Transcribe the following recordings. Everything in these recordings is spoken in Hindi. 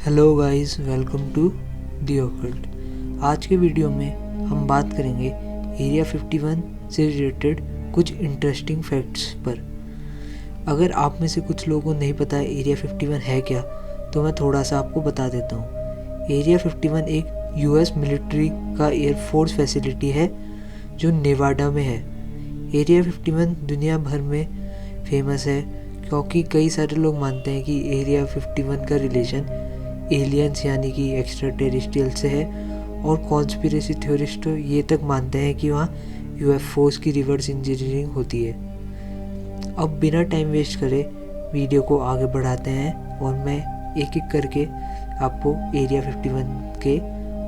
Hello guys, welcome to the occult. आज के वीडियो में हम बात करेंगे एरिया 51 से रिलेटेड कुछ इंटरेस्टिंग फैक्ट्स पर। अगर आप में से कुछ लोगों को नहीं पता है एरिया 51 है क्या, तो मैं थोड़ा सा आपको बता देता हूँ। एरिया 51 एक यूएस मिलिट्री का एयरफोर्स फैसिलिटी है जो नेवाडा में है। एरिया 51 दुनिया भर में फेमस है क्योंकि कई सारे लोग मानते हैं कि एरिया 51 का रिलेशन एलियंस यानी कि एक्स्ट्रा टेरेस्ट्रियल से है, और कॉन्स्पिरेसी थ्योरिस्ट ये तक मानते हैं कि वहाँ यूएफओस की रिवर्स इंजीनियरिंग होती है। अब बिना टाइम वेस्ट करे वीडियो को आगे बढ़ाते हैं और मैं एक एक करके आपको एरिया 51 के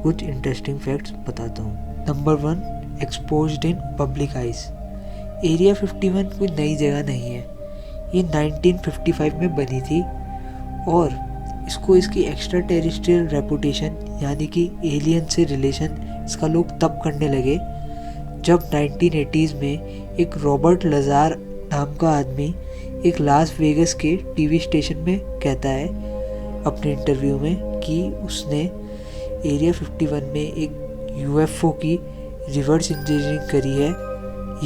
कुछ इंटरेस्टिंग फैक्ट्स बताता हूँ। Number 1, exposed in public eyes. Area 51 कोई नई जगह नहीं है, ये 1955 में बनी थी और इसको इसकी एक्स्ट्रा टेरेस्ट्रियल रेपुटेशन यानी कि एलियन से रिलेशन इसका लोग तब करने लगे जब 1980s में एक रॉबर्ट लजार नाम का आदमी एक लास वेगस के टीवी स्टेशन में कहता है अपने इंटरव्यू में कि उसने एरिया 51 में एक यूएफओ की रिवर्स इंजीनियरिंग करी है।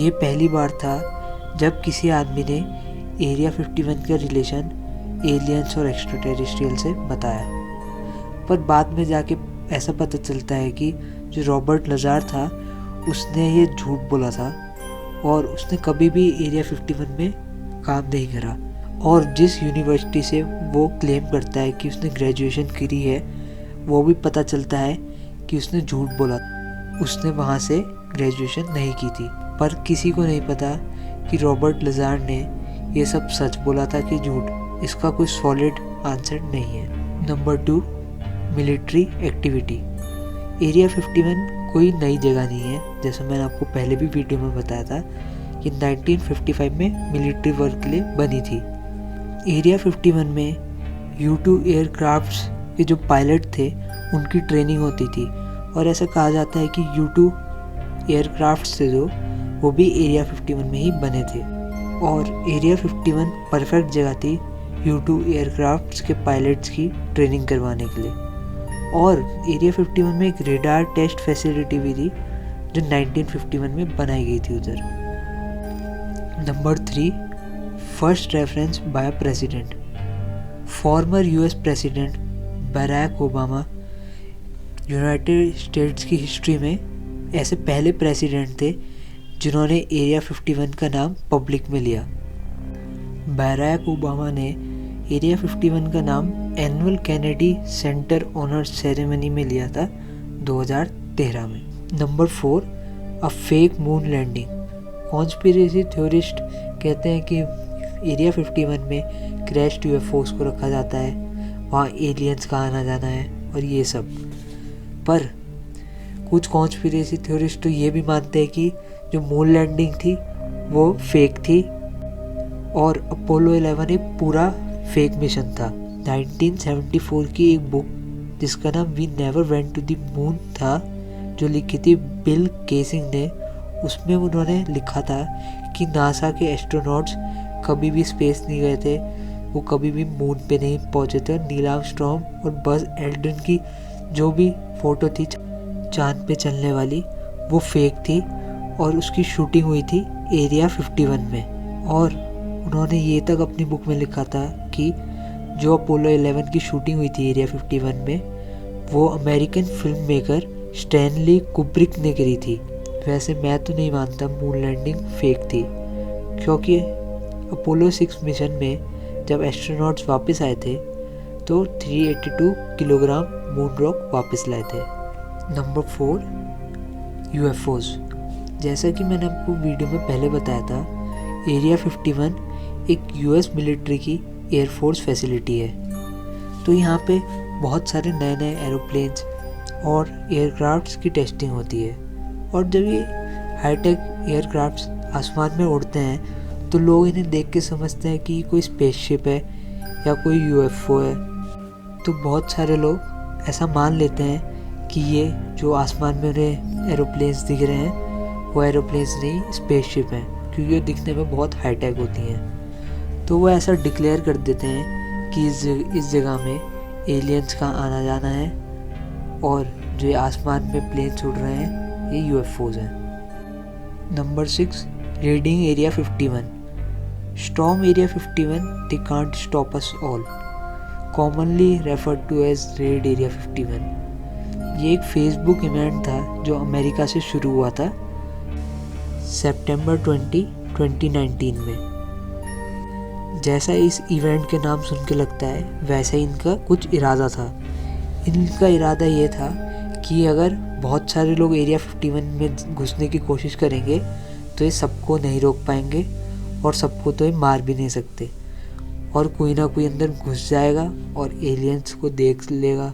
ये पहली बार था जब किसी आदमी ने एरिया 51 का रिलेशन एलियंस और एक्स्ट्रा टेरेस्ट्रियल से बताया। पर बाद में जाके ऐसा पता चलता है कि जो रॉबर्ट लजार था उसने ये झूठ बोला था और उसने कभी भी एरिया 51 में काम नहीं करा, और जिस यूनिवर्सिटी से वो क्लेम करता है कि उसने ग्रेजुएशन करी है वो भी पता चलता है कि उसने झूठ बोला, उसने वहाँ से ग्रेजुएशन नहीं की थी। पर किसी को नहीं पता कि रॉबर्ट लजार ने ये सब सच बोला था कि झूठ। इसका कोई सॉलिड आंसर नहीं है। Number 2, military activity. एरिया 51 कोई नई जगह नहीं है, जैसा मैंने आपको पहले भी वीडियो में बताया था कि 1955 में मिलिट्री वर्क के लिए बनी थी। एरिया 51 में U-2 एयरक्राफ्ट्स के जो पायलट थे उनकी ट्रेनिंग होती थी, और ऐसा कहा जाता है कि U-2 एयरक्राफ्ट्स थे जो वो भी एरिया 51 में ही बने थे, और एरिया 51 परफेक्ट जगह थी U-2 एयरक्राफ्ट्स के पायलट्स की ट्रेनिंग करवाने के लिए। और एरिया 51 में एक रेडार टेस्ट फैसिलिटी भी थी जो 1951 में बनाई गई थी उधर। Number 3, first reference by president. Former US president Barack Obama United States की हिस्ट्री में ऐसे पहले प्रेसिडेंट थे जिन्होंने एरिया 51 का नाम पब्लिक में लिया। बराक ओबामा ने एरिया 51 का नाम annual Kennedy centre honour ceremony में लिया था 2013 में। Number 4, a fake moon landing. Conspiracy theorist कहते हैं कि एरिया 51 में क्रैश्ड यूएफओस को रखा जाता है, वहाँ एलियंस का आना जाना है और ये सब। पर कुछ कॉन्स्पिरेसी थ्योरिस्ट तो ये भी मानते हैं कि जो मून लैंडिंग थी वो फेक थी और अपोलो 11 एक पूरा फेक मिशन था। 1974 की एक बुक जिसका नाम we never went to the moon था, जो लिखी थी बिल केसिंग ने, उसमें उन्होंने लिखा था कि नासा के एस्ट्रोनॉट्स कभी भी स्पेस नहीं गए थे, वो कभी भी मून पे नहीं पहुंचे थे। नील आर्मस्ट्रॉन्ग और बज़ एल्ड्रिन की जो भी फ़ोटो थी चांद पे चलने वाली वो फेक थी, और उसकी शूटिंग हुई थी एरिया 51 में। और उन्होंने ये तक अपनी बुक में लिखा था कि जो अपोलो 11 की शूटिंग हुई थी एरिया 51 में वो American film maker Stanley Kubrick ने करी थी। वैसे मैं तो नहीं मानता मून लैंडिंग फेक थी, क्योंकि अपोलो 6 मिशन में जब एस्ट्रोनॉट्स वापस आए थे तो 382 किलोग्राम मून रॉक वापस लाए थे। Number 4, UFOs. जैसा कि मैंने आपको वीडियो में पहले बताया था, एरिया 51 एक यूएस मिलिट्री की एयरफोर्स फैसिलिटी है। तो यहाँ पे बहुत सारे नए नए एरोप्लेन्स और एयरक्राफ्ट्स की टेस्टिंग होती है, और जब ये हाईटेक एयरक्राफ्ट्स आसमान में उड़ते हैं तो लोग इन्हें देख के समझते हैं कि कोई स्पेसशिप है या कोई यूएफओ है। तो बहुत सारे लोग ऐसा मान लेते हैं कि ये जो आसमान में उन्हें एरोप्लेन्स दिख रहे हैं वो एरोप्लेन्स नहीं, स्पेसशिप हैं, क्योंकि ये दिखने में बहुत हाईटेक होती हैं। तो वो ऐसा डिक्लेयर कर देते हैं कि इस जगह में एलियंस का आना जाना है और जो ये आसमान में प्लेन्स उड़ रहे हैं ये यूएफओज हैं। Number 6, raiding area 51। Storm area 51 they can't stop us all, commonly referred to as raid area 51। ये एक फेसबुक इवेंट था जो अमेरिका से शुरू हुआ था सितंबर 2019 में। जैसा इस इवेंट के नाम सुन के लगता है वैसा ही इनका कुछ इरादा था। इनका इरादा ये था कि अगर बहुत सारे लोग एरिया 51 में घुसने की कोशिश करेंगे तो ये सबको नहीं रोक पाएंगे और सबको तो ये मार भी नहीं सकते, और कोई ना कोई अंदर घुस जाएगा और एलियंस को देख लेगा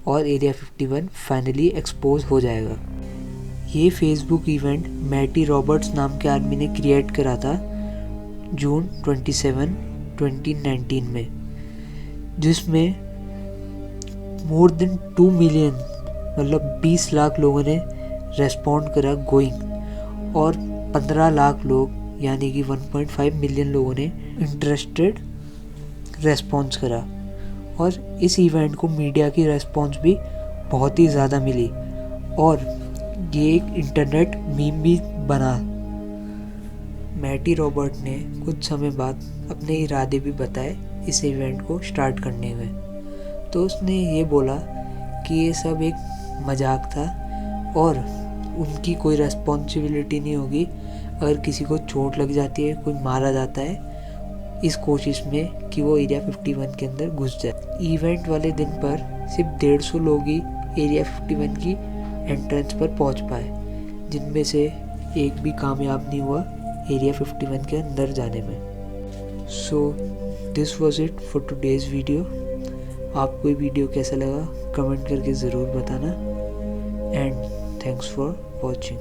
और एरिया 51 फाइनली एक्सपोज हो जाएगा। ये फेसबुक इवेंट मैटी रॉबर्ट्स नाम के आदमी ने क्रिएट करा था जून 27, 2019 में, जिसमें मोर देन 2 मिलियन मतलब 20 लाख लोगों ने रेस्पॉन्ड करा गोइंग, और 15 लाख लोग यानी कि 1.5 मिलियन लोगों ने इंटरेस्टेड रेस्पॉन्स करा। और इस इवेंट को मीडिया की रेस्पॉन्स भी बहुत ही ज़्यादा मिली और ये एक इंटरनेट मीम भी बना। मैटी रॉबर्ट ने कुछ समय बाद अपने इरादे भी बताए इस इवेंट को स्टार्ट करने में। तो उसने ये बोला कि ये सब एक मजाक था और उनकी कोई रेस्पॉन्सिबिलिटी नहीं होगी अगर किसी को चोट लग जाती है, कोई मारा जाता है इस कोशिश में कि वो एरिया 51 के अंदर घुस जाए। इवेंट वाले दिन पर सिर्फ 150 लोग ही एरिया 51 की एंट्रेंस पर पहुंच पाए, जिनमें से एक भी कामयाब नहीं हुआ एरिया 51 के अंदर जाने में। So this was it for today's video. आपको ये वीडियो कैसा लगा कमेंट करके ज़रूर बताना, एंड थैंक्स फॉर वॉचिंग।